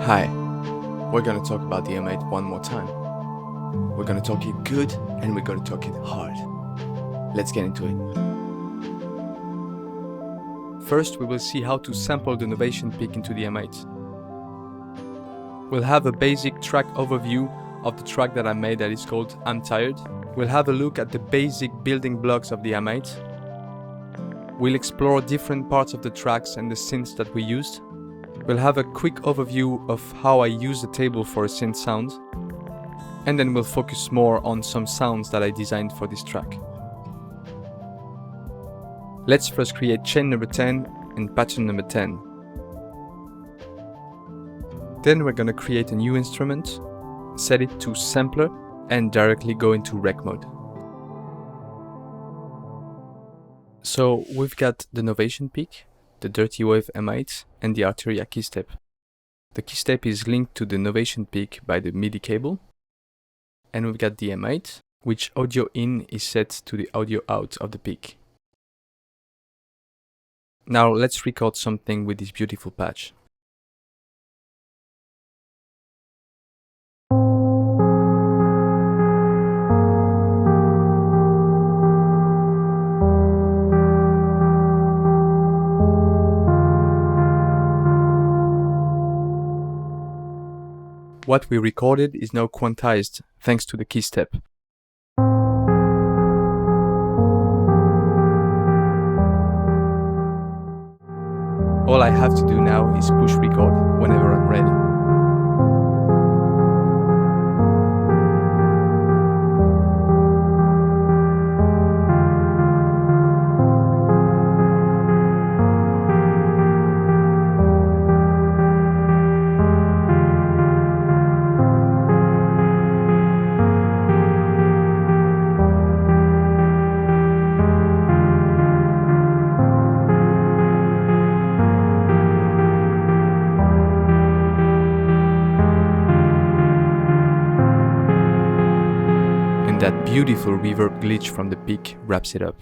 Hi, we're gonna talk about the M8 one more time. We're gonna talk it good and we're gonna talk it hard. Let's get into it. First, we will see how to sample the Novation peak into the M8. We'll have a basic track overview of the track that I made that is called I'm Tired. We'll have a look at the basic building blocks of the M8. We'll explore different parts of the tracks and the synths that we used. We'll have a quick overview of how I use the table for a synth sound. And then we'll focus more on some sounds that I designed for this track. Let's first create chain number 10 and pattern number 10. Then we're gonna create a new instrument, set it to sampler, and directly go into rec mode. So we've got the Novation peak, the Dirtywave M8, and the Arteria keystep. The keystep is linked to the Novation peak by the MIDI cable. And we've got the M8, which audio in is set to the audio out of the peak. Now let's record something with this beautiful patch. What we recorded is now quantized thanks to the keystep. All I have to do now is push record whenever I'm ready. That beautiful reverb glitch from the peak wraps it up.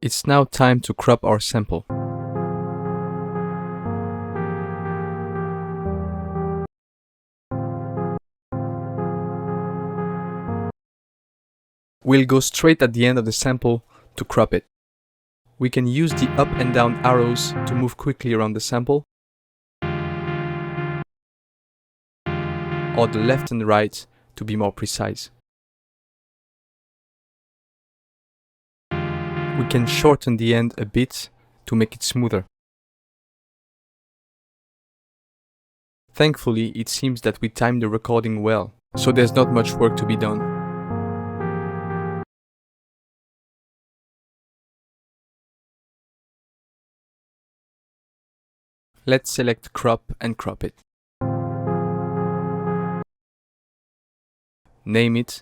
It's now time to crop our sample. We'll go straight at the end of the sample to crop it. We can use the up and down arrows to move quickly around the sample, or the left and right to be more precise. We can shorten the end a bit to make it smoother. Thankfully, it seems that we timed the recording well, so there's not much work to be done. Let's select crop and crop it. Name it,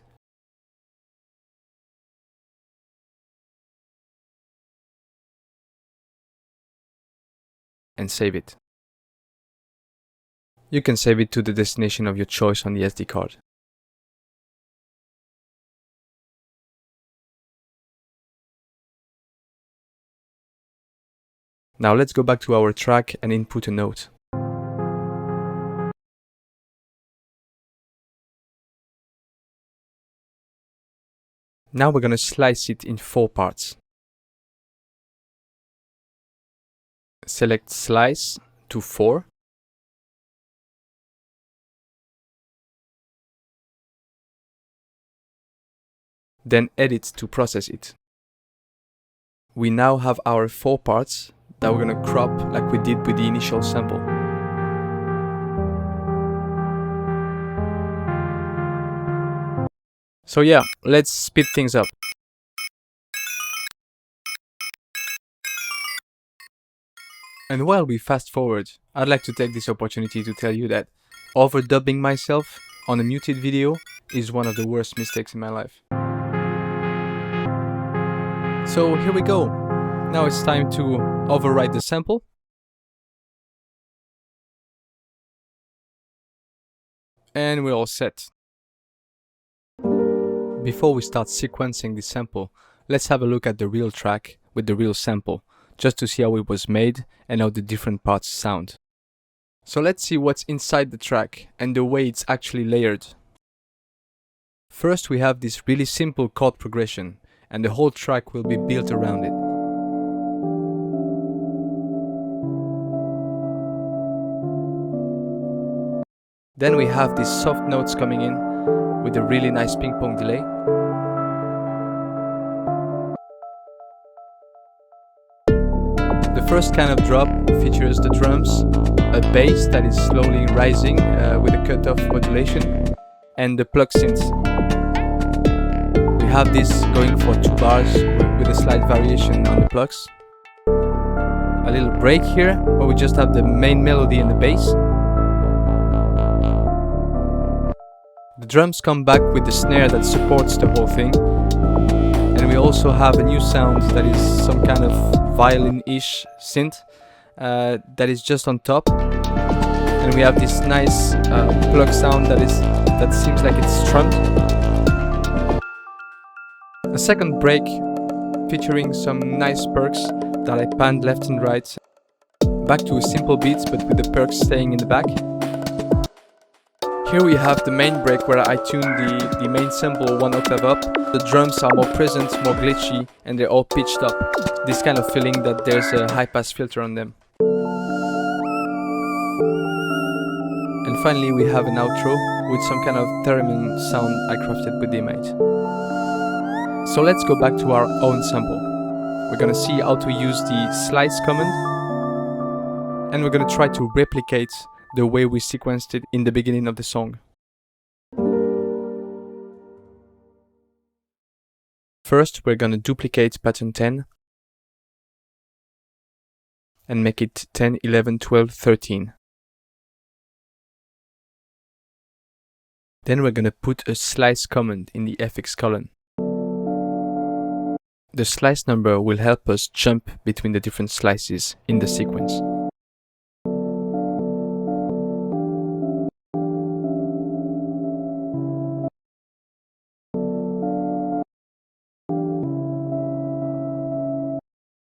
and save it. You can save it to the destination of your choice on the SD card. Now let's go back to our track and input a note. Now we're going to slice it in 4 parts. Select Slice to 4. Then Edit to process it. We now have our 4 parts that we're going to crop like we did with the initial sample. So yeah, let's speed things up. And while we fast forward, I'd like to take this opportunity to tell you that overdubbing myself on a muted video is one of the worst mistakes in my life. So here we go. Now it's time to overwrite the sample. And we're all set. Before we start sequencing the sample, let's have a look at the real track with the real sample just to see how it was made and how the different parts sound. So let's see what's inside the track and the way it's actually layered. First we have this really simple chord progression, and the whole track will be built around it. Then we have these soft notes coming in with a really nice ping pong delay. The first kind of drop features the drums, a bass that is slowly rising with a cutoff modulation, and the plug synth. We have this going for 2 bars with a slight variation on the plugs. A little break here where we just have the main melody and the bass. The drums come back with the snare that supports the whole thing. And we also have a new sound that is some kind of violin-ish synth that is just on top. And we have this nice plug sound that seems like it's strummed. A second break featuring some nice perks that I panned left and right. Back to a simple beat but with the perks staying in the back. Here we have the main break where I tune the main sample 1 octave up. The drums are more present, more glitchy, and they're all pitched up. This kind of feeling that there's a high pass filter on them. And finally we have an outro with some kind of theremin sound I crafted with the M8. So let's go back to our own sample. We're gonna see how to use the slice command, and we're gonna try to replicate the way we sequenced it in the beginning of the song. First, we're gonna duplicate pattern 10 and make it 10, 11, 12, 13. Then we're gonna put a slice command in the FX column. The slice number will help us jump between the different slices in the sequence.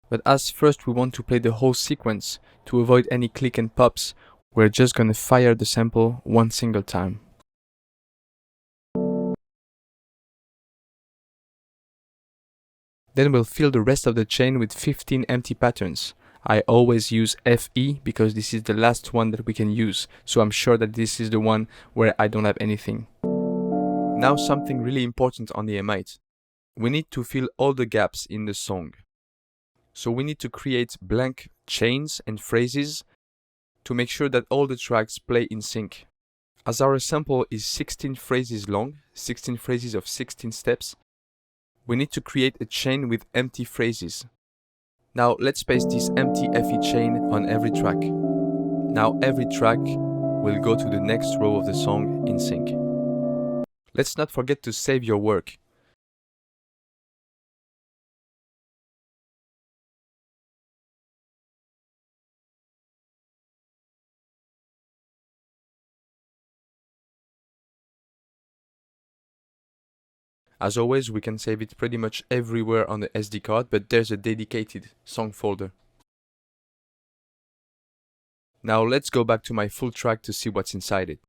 But as first we want to play the whole sequence, to avoid any click and pops, we're just gonna fire the sample one single time. Then we'll fill the rest of the chain with 15 empty patterns. I always use FE because this is the last one that we can use, so I'm sure that this is the one where I don't have anything. Now something really important on the M8. We need to fill all the gaps in the song. So we need to create blank chains and phrases to make sure that all the tracks play in sync. As our sample is 16 phrases long, 16 phrases of 16 steps, we need to create a chain with empty phrases. Now let's paste this empty FE chain on every track. Now every track will go to the next row of the song in sync. Let's not forget to save your work. As always, we can save it pretty much everywhere on the SD card, but there's a dedicated song folder. Now let's go back to my full track to see what's inside it.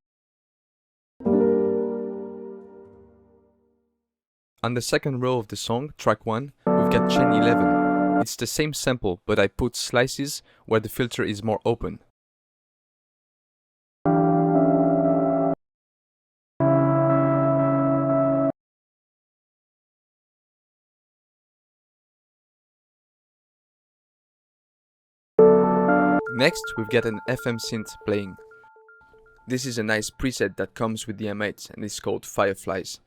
On the second row of the song, track 1, we've got chain 11. It's the same sample, but I put slices where the filter is more open. Next, we've got an FM synth playing. This is a nice preset that comes with the M8 and is called Fireflies.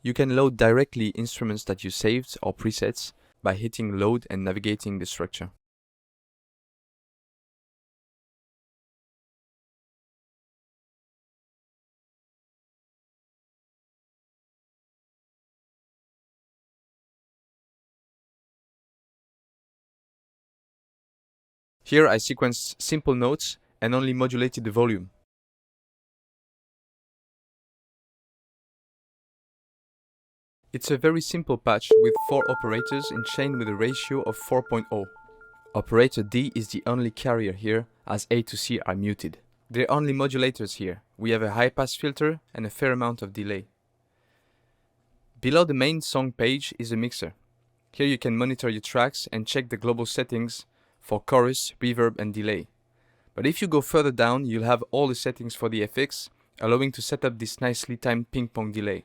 You can load directly instruments that you saved or presets by hitting load and navigating the structure. Here I sequenced simple notes and only modulated the volume. . It's a very simple patch with 4 operators in chain with a ratio of 4.0. Operator D is the only carrier here, as A to C are muted. They're only modulators here. We have a high pass filter and a fair amount of delay. Below the main song page is a mixer. Here you can monitor your tracks and check the global settings for chorus, reverb and delay. But if you go further down, you'll have all the settings for the FX, allowing to set up this nicely timed ping-pong delay.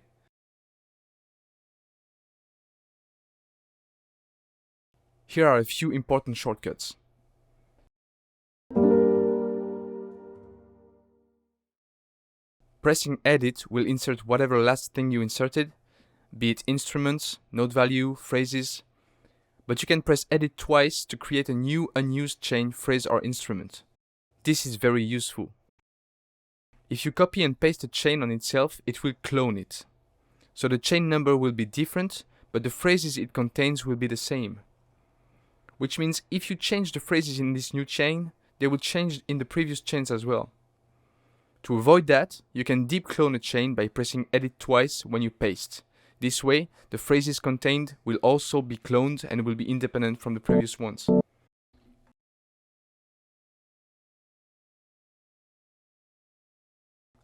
Here are a few important shortcuts. Pressing Edit will insert whatever last thing you inserted, be it instruments, note value, phrases, but you can press Edit twice to create a new unused chain, phrase or instrument. This is very useful. If you copy and paste a chain on itself, it will clone it. So the chain number will be different, but the phrases it contains will be the same. Which means if you change the phrases in this new chain, they will change in the previous chains as well. To avoid that, you can deep clone a chain by pressing Edit twice when you paste. This way, the phrases contained will also be cloned and will be independent from the previous ones.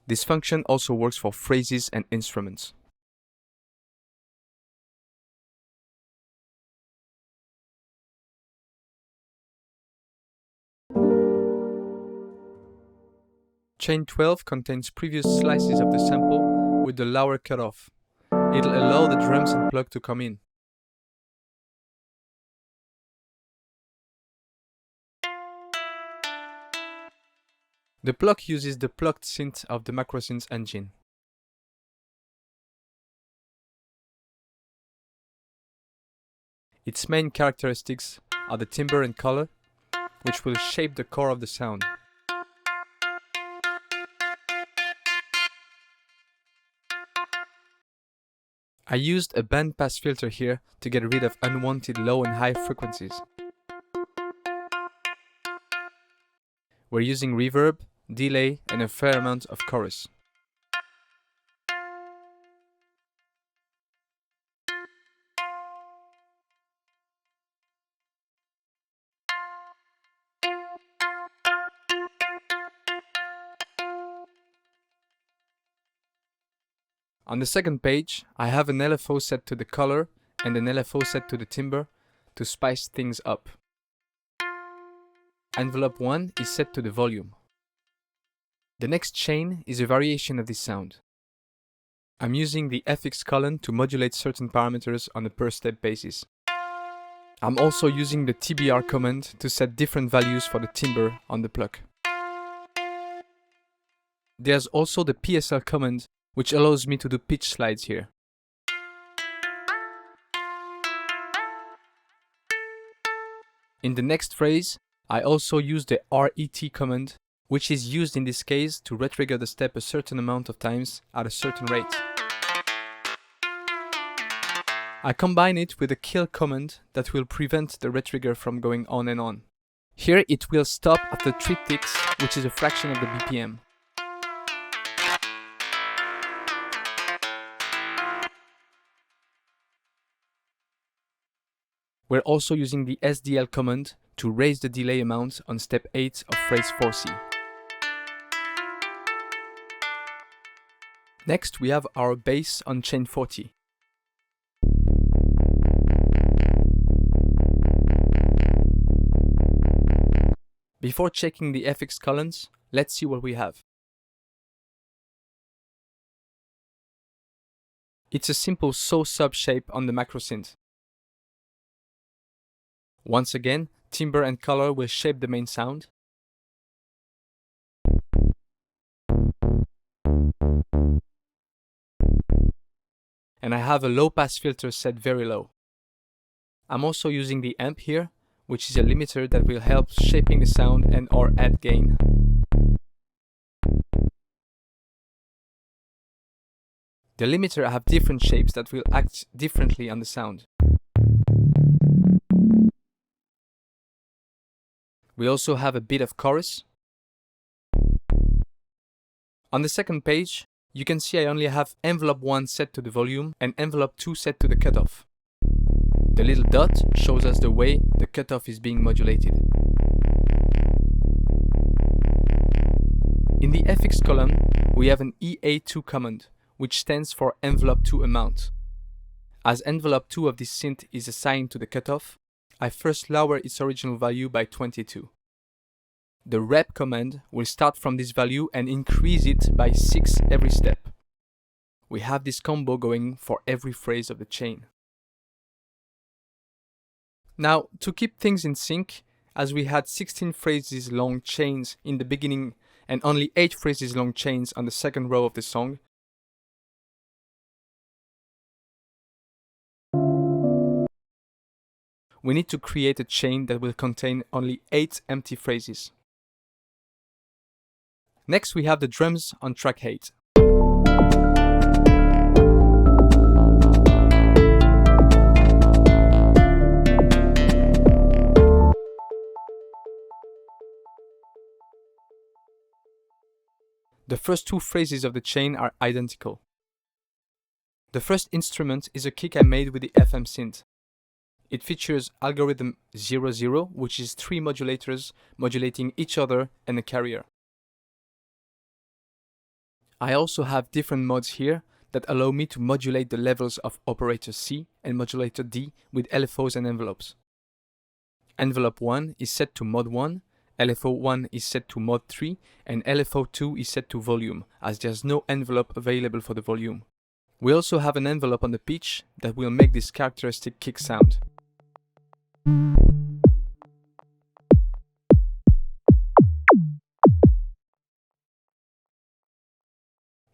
This function also works for phrases and instruments. Chain 12 contains previous slices of the sample with the lower cutoff. It'll allow the drums and plug to come in. The plug uses the plugged synth of the MacroSynth engine. Its main characteristics are the timbre and color, which will shape the core of the sound. I used a bandpass filter here to get rid of unwanted low and high frequencies. We're using reverb, delay and a fair amount of chorus. On the second page, I have an LFO set to the color and an LFO set to the timbre to spice things up. Envelope 1 is set to the volume. The next chain is a variation of this sound. I'm using the FX column to modulate certain parameters on a per step basis. I'm also using the TBR command to set different values for the timbre on the plug. There's also the PSL command, which allows me to do pitch slides here. In the next phrase, I also use the RET command, which is used in this case to retrigger the step a certain amount of times at a certain rate. I combine it with a kill command that will prevent the retrigger from going on and on. Here it will stop after 3 ticks, which is a fraction of the BPM. We're also using the SDL command to raise the delay amount on step 8 of phrase 4C. Next, we have our bass on chain 40. Before checking the FX columns, let's see what we have. It's a simple saw sub shape on the MacroSynth. Once again, timbre and color will shape the main sound. And I have a low pass filter set very low. I'm also using the amp here, which is a limiter that will help shaping the sound and or add gain. The limiter have different shapes that will act differently on the sound. We also have a bit of chorus. On the second page, You can see I only have envelope 1 set to the volume and envelope 2 set to the cutoff. The little dot shows us the way the cutoff is being modulated. In the FX column, we have an EA2 command, which stands for envelope 2 amount. As envelope 2 of this synth is assigned to the cutoff, I first lower its original value by 22. The rep command will start from this value and increase it by 6 every step. We have this combo going for every phrase of the chain. Now, to keep things in sync, as we had 16 phrases long chains in the beginning and only 8 phrases long chains on the second row of the song, we need to create a chain that will contain only 8 empty phrases. Next we have the drums on track 8. The first 2 phrases of the chain are identical. The first instrument is a kick I made with the FM synth. It features algorithm 00, which is 3 modulators modulating each other and a carrier. I also have different modes here that allow me to modulate the levels of operator C and modulator D with LFOs and envelopes. Envelope 1 is set to mod 1, LFO 1 is set to mod 3, and LFO 2 is set to volume, as there's no envelope available for the volume. We also have an envelope on the pitch that will make this characteristic kick sound.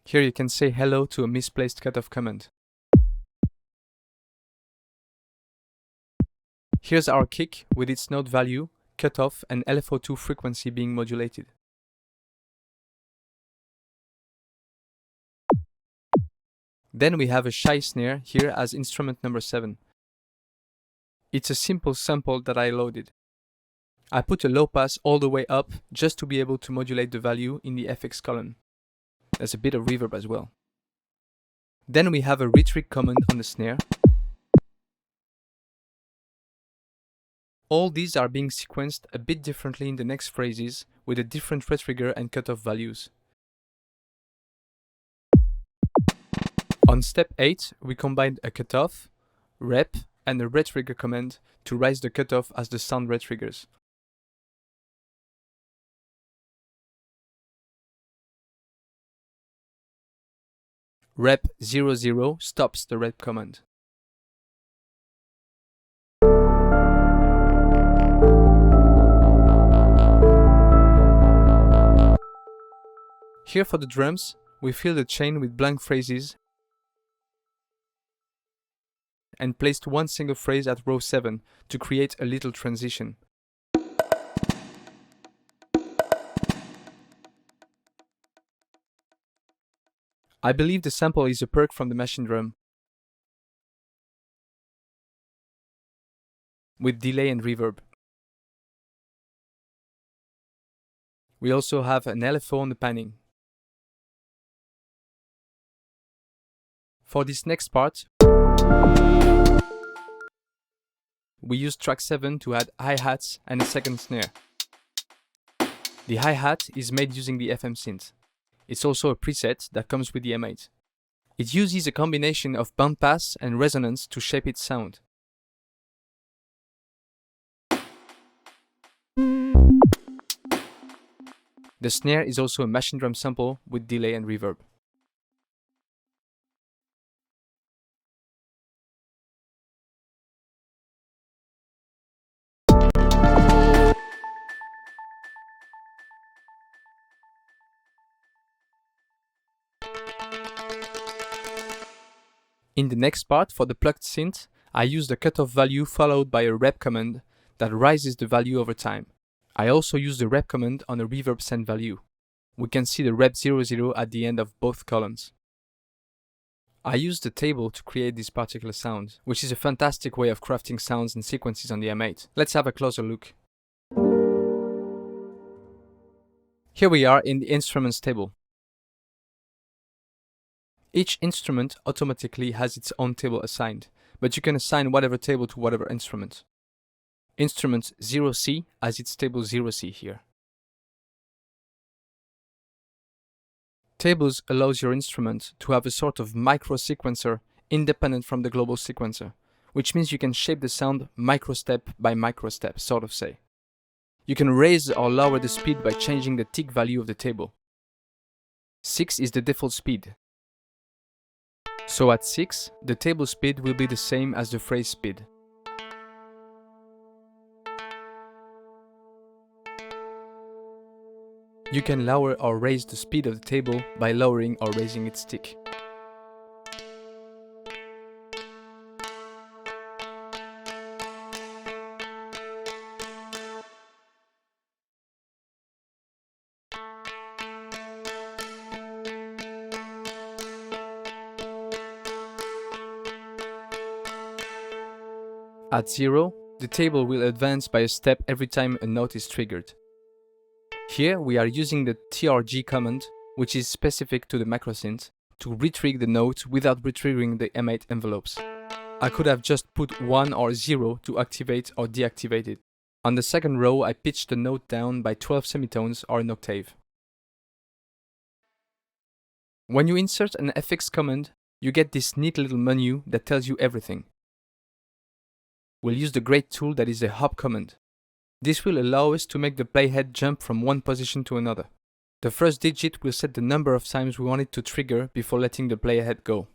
Here you can say hello to a misplaced cutoff command. Here's our kick with its note value, cutoff and LFO2 frequency being modulated. Then we have a shy snare here as instrument number 7. It's a simple sample that I loaded. I put a low pass all the way up just to be able to modulate the value in the FX column. There's a bit of reverb as well. Then we have a rhetoric command on the snare. All these are being sequenced a bit differently in the next phrases with a different retrigger and cutoff values. On step 8, we combined a cutoff, rep, and a retrigger command to raise the cutoff as the sound retriggers. Rep 00 stops the rep command. Here for the drums, we fill the chain with blank phrases and placed one single phrase at row 7 to create a little transition. I believe the sample is a perk from the machine drum, with delay and reverb. We also have an LFO on the panning. For this next part, we use track 7 to add hi-hats and a second snare. The hi-hat is made using the FM synth. It's also a preset that comes with the M8. It uses a combination of bandpass and resonance to shape its sound. The snare is also a machine drum sample with delay and reverb. In the next part, for the plucked synth, I use the cutoff value followed by a rep command that rises the value over time. I also use the rep command on a reverb send value. We can see the rep 00 at the end of both columns. I used the table to create this particular sound, which is a fantastic way of crafting sounds and sequences on the M8. Let's have a closer look. Here we are in the instruments table. Each instrument automatically has its own table assigned, but you can assign whatever table to whatever instrument. Instrument 0C has its table 0C here. Tables allows your instrument to have a sort of micro sequencer independent from the global sequencer, which means you can shape the sound microstep by microstep, sort of say. You can raise or lower the speed by changing the tick value of the table. 6 is the default speed. So at 6, the table speed will be the same as the phrase speed. You can lower or raise the speed of the table by lowering or raising its tick. At 0, the table will advance by a step every time a note is triggered. Here we are using the trg command, which is specific to the macrosynth, to retrig the note without retriggering the M8 envelopes. I could have just put 1 or 0 to activate or deactivate it. On the second row I pitched the note down by 12 semitones or an octave. When you insert an FX command, you get this neat little menu that tells you everything. We'll use the great tool that is the hop command. This will allow us to make the playhead jump from one position to another. The first digit will set the number of times we want it to trigger before letting the playhead go.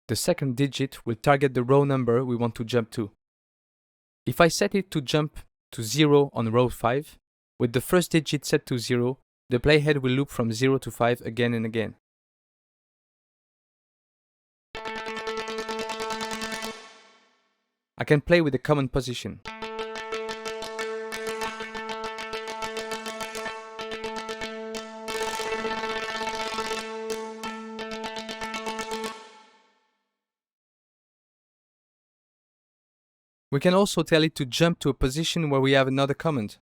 The second digit will target the row number we want to jump to. If I set it to jump to 0 on row 5, with the first digit set to 0, the playhead will loop from 0 to 5 again and again. I can play with the command position. We can also tell it to jump to a position where we have another command.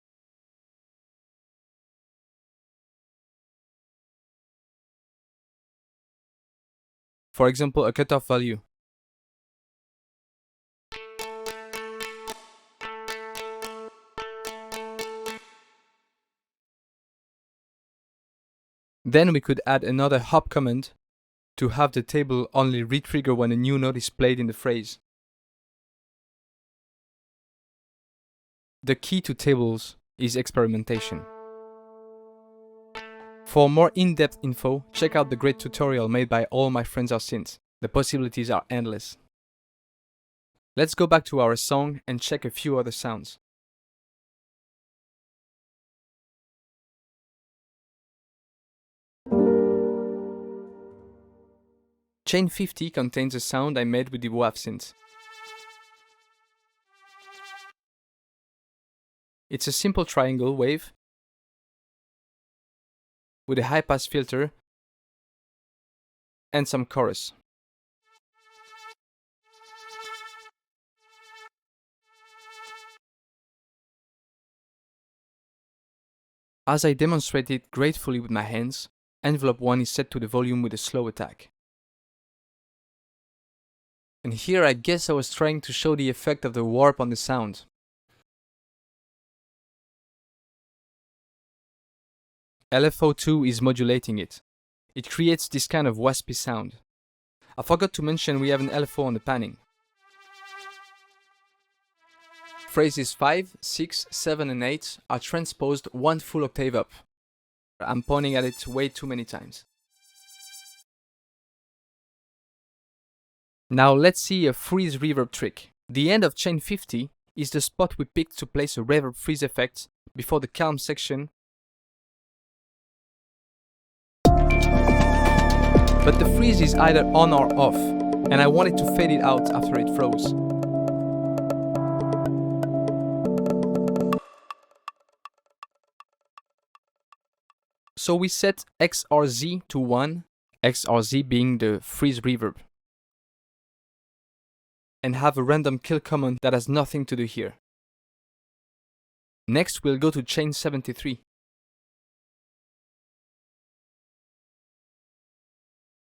For example, a cutoff value. Then we could add another hop command to have the table only retrigger when a new note is played in the phrase. The key to tables is experimentation. For more in-depth info, check out the great tutorial made by All My Friends Are Synths. The possibilities are endless. Let's go back to our song and check a few other sounds. Chain 50 contains a sound I made with the WAV synth. It's a simple triangle wave with a high-pass filter and some chorus. As I demonstrated gratefully with my hands, envelope 1 is set to the volume with a slow attack. And here I guess I was trying to show the effect of the warp on the sound. LFO2 is modulating it. It creates this kind of waspy sound. I forgot to mention we have an LFO on the panning. Phrases 5, 6, 7 and 8 are transposed one full octave up. I'm pointing at it way too many times. Now let's see a freeze reverb trick. The end of chain 50 is the spot we picked to place a reverb freeze effect before the calm section. But the freeze is either on or off, and I wanted to fade it out after it froze. So we set XRZ to 1, XRZ being the freeze reverb, and have a random kill command that has nothing to do here. Next we'll go to chain 73.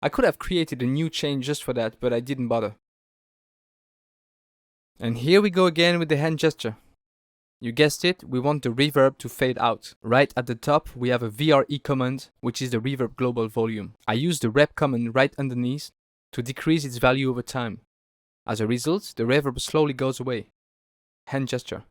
I could have created a new chain just for that, but I didn't bother. And here we go again with the hand gesture. You guessed it, we want the reverb to fade out. Right at the top, we have a VRE command, which is the reverb global volume. I use the rep command right underneath to decrease its value over time. As a result, the reverb slowly goes away. Hand gesture.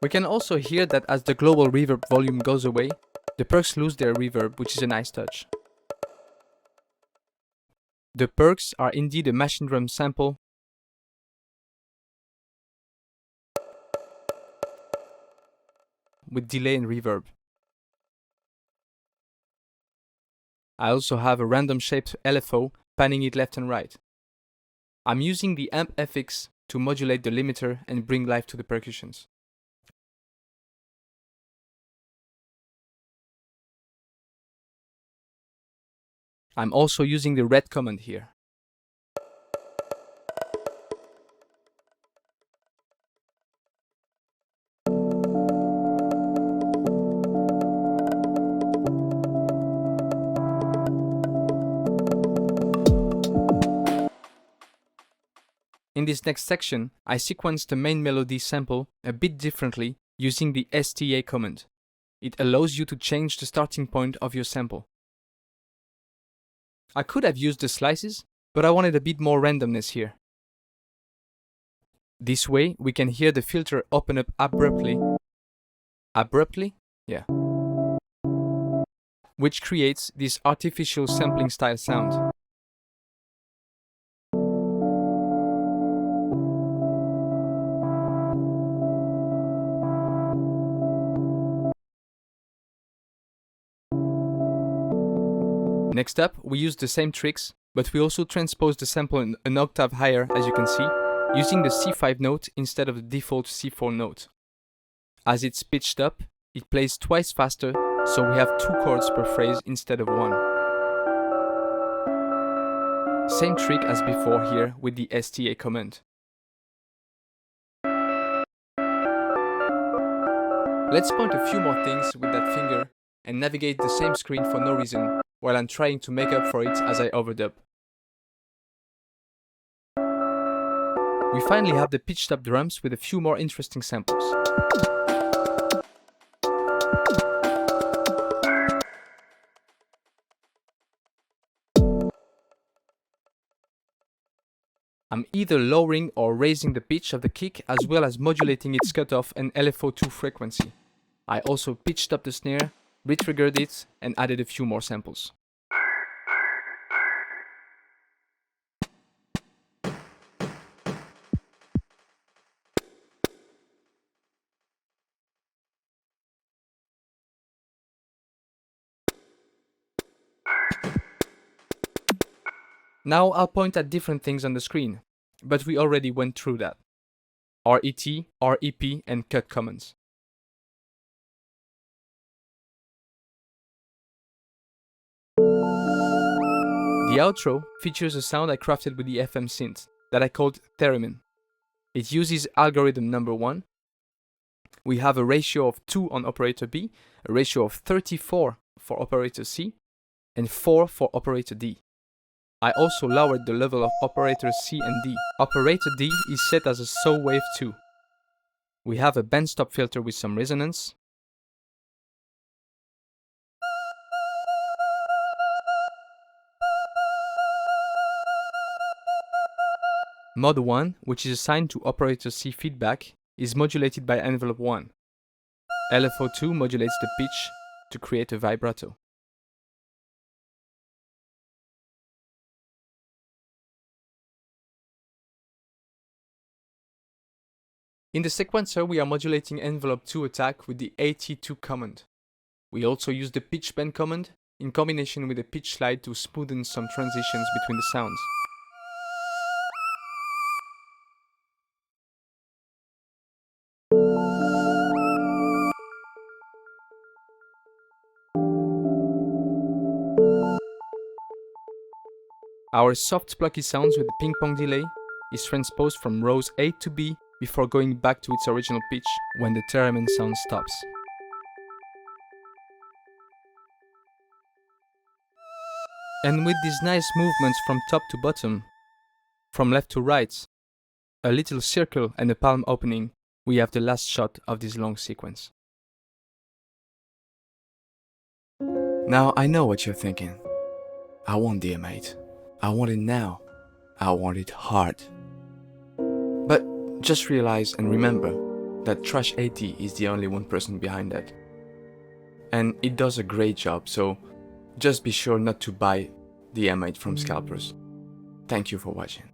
We can also hear that as the global reverb volume goes away, the perks lose their reverb, which is a nice touch. The perks are indeed a machine drum sample with delay and reverb. I also have a random shaped LFO panning it left and right. I'm using the amp FX to modulate the limiter and bring life to the percussions. I'm also using the red command here. In this next section, I sequence the main melody sample a bit differently using the STA command. It allows you to change the starting point of your sample. I could have used the slices, but I wanted a bit more randomness here. This way, we can hear the filter open up abruptly. Abruptly? Yeah. Which creates this artificial sampling style sound. Next up, we use the same tricks, but we also transpose the sample an octave higher, as you can see, using the C5 note instead of the default C4 note. As it's pitched up, it plays twice faster, so we have 2 chords per phrase instead of 1. Same trick as before here with the STA command. Let's point a few more things with that finger and navigate the same screen for no reason, while I'm trying to make up for it as I overdub. We finally have the pitched up drums with a few more interesting samples. I'm either lowering or raising the pitch of the kick as well as modulating its cutoff and LFO2 frequency. I also pitched up the snare, retriggered it, and added a few more samples. Now I'll point at different things on the screen, but we already went through that. RET, REP, and cut commands. The outro features a sound I crafted with the FM synth that I called theremin. It uses algorithm number 1. We have a ratio of 2 on operator B, a ratio of 34 for operator C, and 4 for operator D. I also lowered the level of operators C and D. Operator D is set as a saw wave 2. We have a bandstop filter with some resonance. Mod 1, which is assigned to operator C feedback, is modulated by envelope 1. LFO2 modulates the pitch to create a vibrato. In the sequencer, we are modulating envelope 2 attack with the AT2 command. We also use the pitch bend command in combination with the pitch slide to smoothen some transitions between the sounds. Our soft plucky sounds with the ping pong delay is transposed from rows A to B before going back to its original pitch when the theremin sound stops. And with these nice movements from top to bottom, from left to right, a little circle and a palm opening, we have the last shot of this long sequence. Now I know what you're thinking. I want the M8. I want it now. I want it hard. But just realize and remember that Trash 80 is the only one person behind that. And it does a great job, so just be sure not to buy the M8 from scalpers. Thank you for watching.